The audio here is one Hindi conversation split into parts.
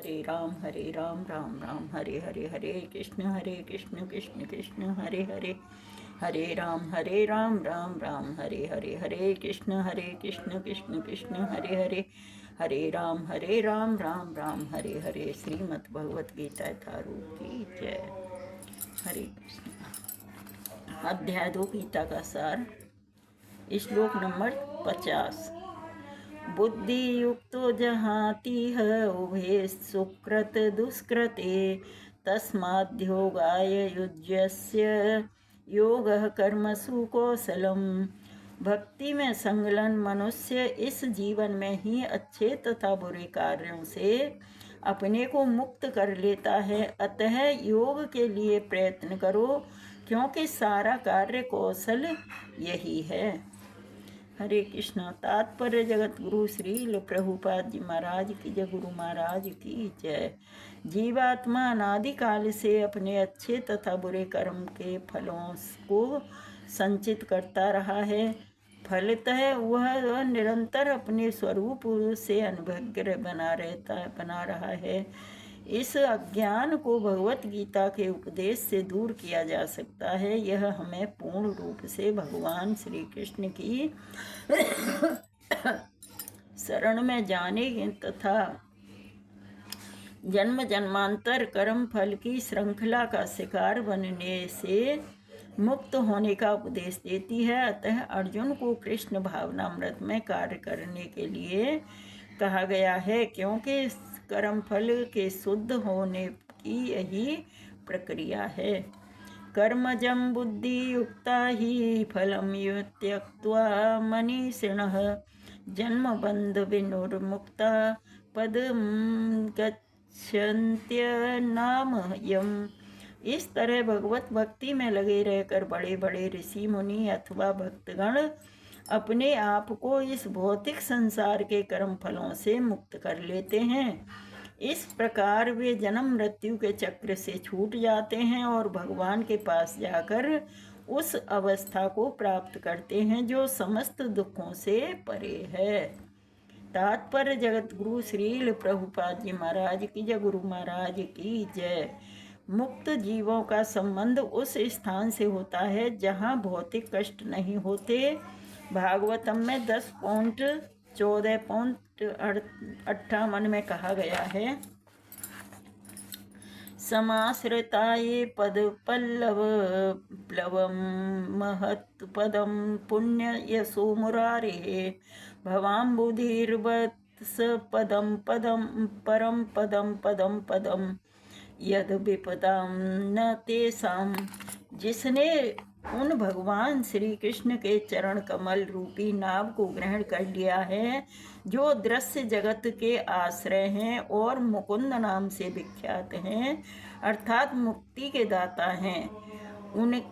हरे राम राम राम हरे हरे, हरे कृष्ण कृष्ण कृष्ण हरे हरे, हरे राम राम हरे हरे, हरे कृष्ण कृष्ण कृष्ण हरे हरे, हरे राम राम हरे हरे। श्रीमद् भगवत गीता यथारूप की जय। हरे कृष्ण। अध्याय 2 गीता का सार। श्लोक नंबर 50। बुद्धि युक्तो जहातिह उभे सुकृत दुष्कृते तस्माद्योगाय युज्यस्य योगः कर्मसु कौशलम्। भक्ति में संलग्न मनुष्य इस जीवन में ही अच्छे तथा बुरे कार्यों से अपने को मुक्त कर लेता है। अतः योग के लिए प्रयत्न करो, क्योंकि सारा कार्य कौशल यही है। हरे कृष्णा। तात्पर्य जगत गुरु श्रील प्रभुपाद जी महाराज की जय, गुरु महाराज की जय। जीवात्मा अनादिकाल से अपने अच्छे तथा बुरे कर्म के फलों को संचित करता रहा है। फलतः वह निरंतर अपने स्वरूप से अनभिज्ञ बना रहा है। इस अज्ञान को भगवत गीता के उपदेश से दूर किया जा सकता है। यह हमें पूर्ण रूप से भगवान श्री कृष्ण की शरण में जाने तथा जन्म जन्मांतर कर्म फल की श्रृंखला का शिकार बनने से मुक्त होने का उपदेश देती है। अतः अर्जुन को कृष्ण भावनामृत में कार्य करने के लिए कहा गया है, क्योंकि कर्म फल के शुद्ध होने की यही प्रक्रिया है। कर्मजं बुद्धि युक्ता ही फलम त्यक्त्वा मनीषिणः जन्म बंध विनुर्मुक्ता पदम गच्छन्त्य नाम यम। इस तरह भगवत भक्ति में लगे रहकर बड़े बड़े ऋषि मुनि अथवा भक्तगण अपने आप को इस भौतिक संसार के कर्म फलों से मुक्त कर लेते हैं। इस प्रकार वे जन्म मृत्यु के चक्र से छूट जाते हैं और भगवान के पास जाकर उस अवस्था को प्राप्त करते हैं जो समस्त दुखों से परे है। तात्पर्य जगत गुरु श्रील प्रभुपाद जी महाराज की जय, गुरु महाराज की जय। मुक्त जीवों का संबंध उस स्थान से होता है जहाँ भौतिक कष्ट नहीं होते। भागवतम में 10.14.58 में कहा गया है, समाश्रिताये पद पल्लव प्लवम महत् पदम पुण्य यशो मुरारे भवाम्बुधिर्वत्स पदम पदम परम पदम पदम पदम यद विपदाम न तेसाम। जिसने उन भगवान श्री कृष्ण के चरण कमल रूपी नाव को ग्रहण कर लिया है, जो दृश्य जगत के आश्रय हैं और मुकुंद नाम से विख्यात हैं, अर्थात मुक्ति के दाता हैं,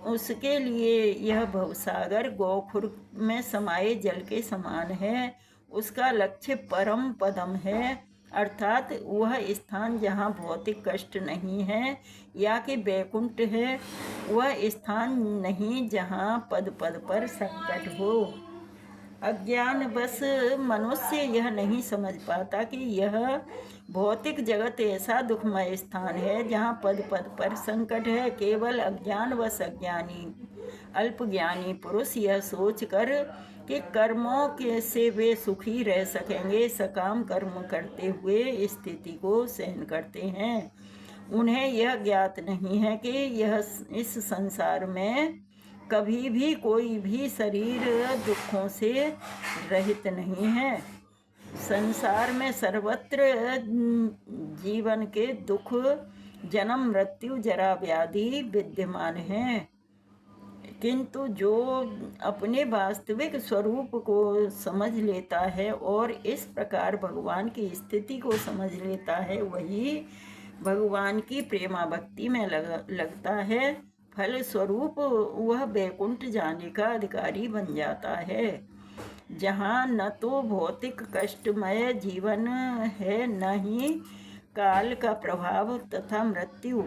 उसके लिए यह भवसागर गोखुर में समाये जल के समान है। उसका लक्ष्य परम पदम है, अर्थात वह स्थान जहाँ भौतिक कष्ट नहीं है, या कि वैकुंठ है। वह स्थान नहीं जहाँ पद पद पर संकट हो। अज्ञान बस मनुष्य यह नहीं समझ पाता कि यह भौतिक जगत ऐसा दुखमय स्थान है जहाँ पद पद पर संकट है। केवल अज्ञान व अज्ञानी अल्पज्ञानी पुरुष यह सोचकर कि कर्मों के से वे सुखी रह सकेंगे, सकाम कर्म करते हुए स्थिति को सहन करते हैं। उन्हें यह ज्ञात नहीं है कि यह इस संसार में कभी भी कोई भी शरीर दुखों से रहित नहीं है। संसार में सर्वत्र जीवन के दुख, जन्म मृत्यु जरा व्याधि विद्यमान हैं, किंतु जो अपने वास्तविक स्वरूप को समझ लेता है और इस प्रकार भगवान की स्थिति को समझ लेता है, वही भगवान की प्रेमा भक्ति में लगता है। फल स्वरूप वह वैकुंठ जाने का अधिकारी बन जाता है, जहाँ न तो भौतिक कष्टमय जीवन है, न ही काल का प्रभाव तथा मृत्यु।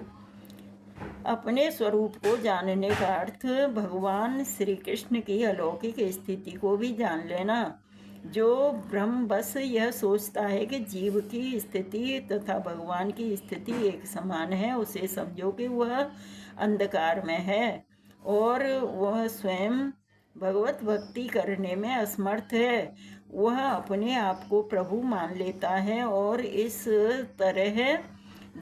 अपने स्वरूप को जानने का अर्थ भगवान श्री कृष्ण की अलौकिक स्थिति को भी जान लेना। जो ब्रह्म बस यह सोचता है कि जीव की स्थिति तथा भगवान की स्थिति एक समान है, उसे समझो कि वह अंधकार में है और वह स्वयं भगवत भक्ति करने में असमर्थ है। वह अपने आप को प्रभु मान लेता है और इस तरह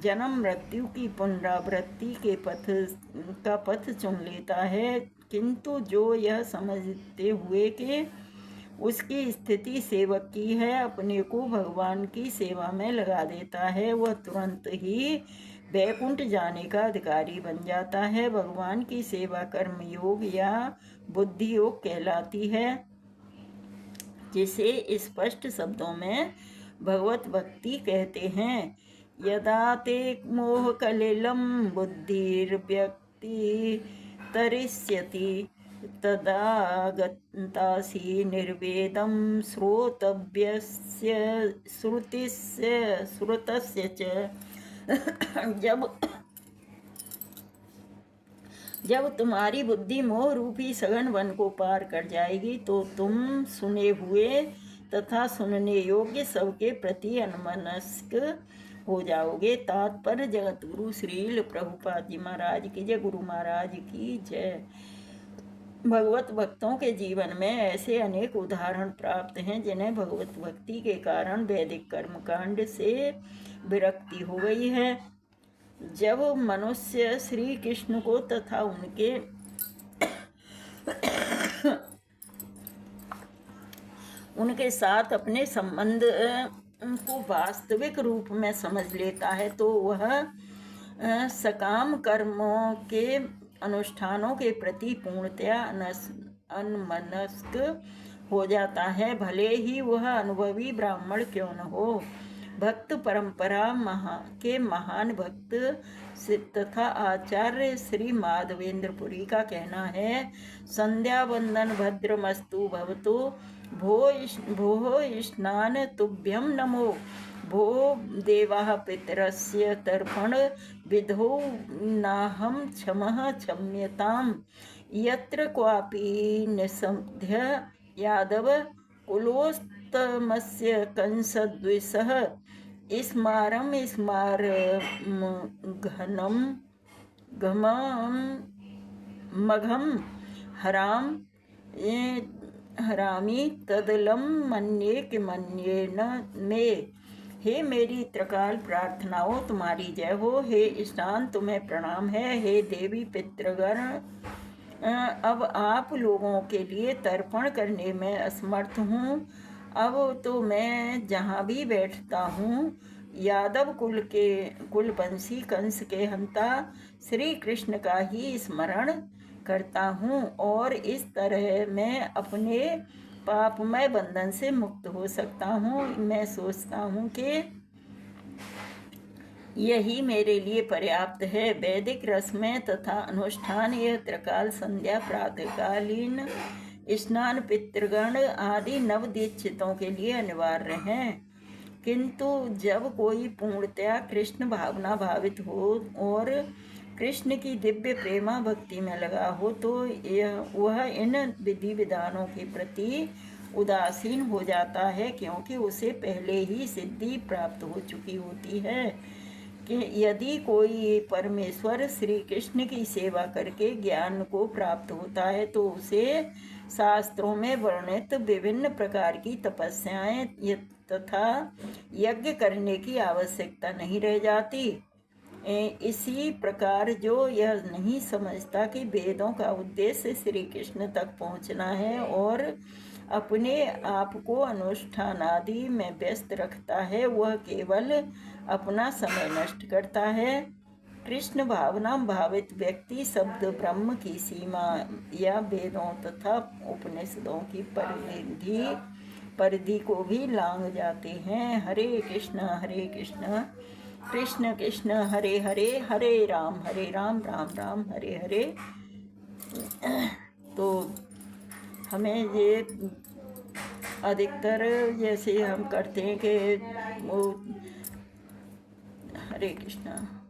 जन्म मृत्यु की पुनरावृत्ति के पथ चुन लेता है। किंतु जो यह समझते हुए कि उसकी स्थिति सेवक की है, अपने को भगवान की सेवा में लगा देता है, वह तुरंत ही वैकुंठ जाने का अधिकारी बन जाता है। भगवान की सेवा कर्म योग या बुद्धि योग कहलाती है, जिसे स्पष्ट शब्दों में भगवत भक्ति कहते हैं। यदा ते मोह कलिलम बुद्धिर्व्यक्ति तरिष्यति तदा गतासि निर्वेदं श्रोतव्यस्य श्रुतस्य च। जब तुम्हारी बुद्धि मोह रूपी सघन वन को पार कर जाएगी तो तुम सुने हुए तथा सुनने योग्य सबके प्रति अन्मनस्क हो जाओगे। तात्पर्य जगत गुरु श्रील प्रभुपाद जी महाराज की जय, गुरु महाराज की जय। भगवत भक्तों के जीवन में ऐसे अनेक उदाहरण प्राप्त हैं जिन्हें भगवत भक्ति के कारण वैदिक कर्मकांड से विरक्ति हो गई है। जब मनुष्य श्री कृष्ण को तथा उनके साथ अपने संबंध को वास्तविक रूप में समझ लेता है तो वह सकाम कर्मों के अनुष्ठानों के प्रति पूर्णतया अनमनस्क हो जाता है, भले ही वह अनुभवी ब्राह्मण क्यों न हो। भक्त परंपरा के महान भक्त तथा आचार्य श्री माधवेंद्रपुरी का कहना है, संध्या वंदन भद्रमस्तु भवतु भो स्नान तुभ्यं नमो भो देवाः पितरस्य तर्पण विधो नाहं क्षमः क्षम्यताम्। यत्र क्वापि निसंध्य यादव कुलोत्तमस्य कंसद्विषः स्मारं घनम मघम हरामी तदलम मन्ये कि मन्ये न मे। हे मेरी त्रिकाल प्रार्थनाओं तुम्हारी जय हो। हे स्नान तुम्हें प्रणाम है। हे देवी पितृगण अब आप लोगों के लिए तर्पण करने में असमर्थ हूँ। अब तो मैं जहाँ भी बैठता हूँ यादव कुलवंशी कंस के हंता श्री कृष्ण का ही स्मरण करता हूँ और इस तरह मैं अपने पापमय बंधन से मुक्त हो सकता हूँ। मैं सोचता हूँ कि यही मेरे लिए पर्याप्त है। वैदिक रस्में तथा अनुष्ठान यह त्रिकाल संध्या प्रातःकालीन स्नान पितृगण आदि नवदीक्षितों के लिए अनिवार्य हैं, किंतु जब कोई पूर्णतया कृष्ण भावना भावित हो और कृष्ण की दिव्य प्रेमा भक्ति में लगा हो तो वह इन विधि विधानों के प्रति उदासीन हो जाता है, क्योंकि उसे पहले ही सिद्धि प्राप्त हो चुकी होती है कि यदि कोई परमेश्वर श्री कृष्ण की सेवा करके ज्ञान को प्राप्त होता है तो उसे शास्त्रों में वर्णित विभिन्न प्रकार की तपस्याएं तथा यज्ञ करने की आवश्यकता नहीं रह जाती। इसी प्रकार जो यह नहीं समझता कि वेदों का उद्देश्य श्री कृष्ण तक पहुंचना है और अपने आप को अनुष्ठान आदि में व्यस्त रखता है, वह केवल अपना समय नष्ट करता है। कृष्ण भावना भावित व्यक्ति शब्द ब्रह्म की सीमा या वेदों तथा उपनिषदों की परिधि को भी लांघ जाते हैं। हरे कृष्ण कृष्ण कृष्ण हरे हरे, हरे राम राम राम हरे हरे। तो हमें ये अधिकतर जैसे हम करते हैं कि वो हरे कृष्णा।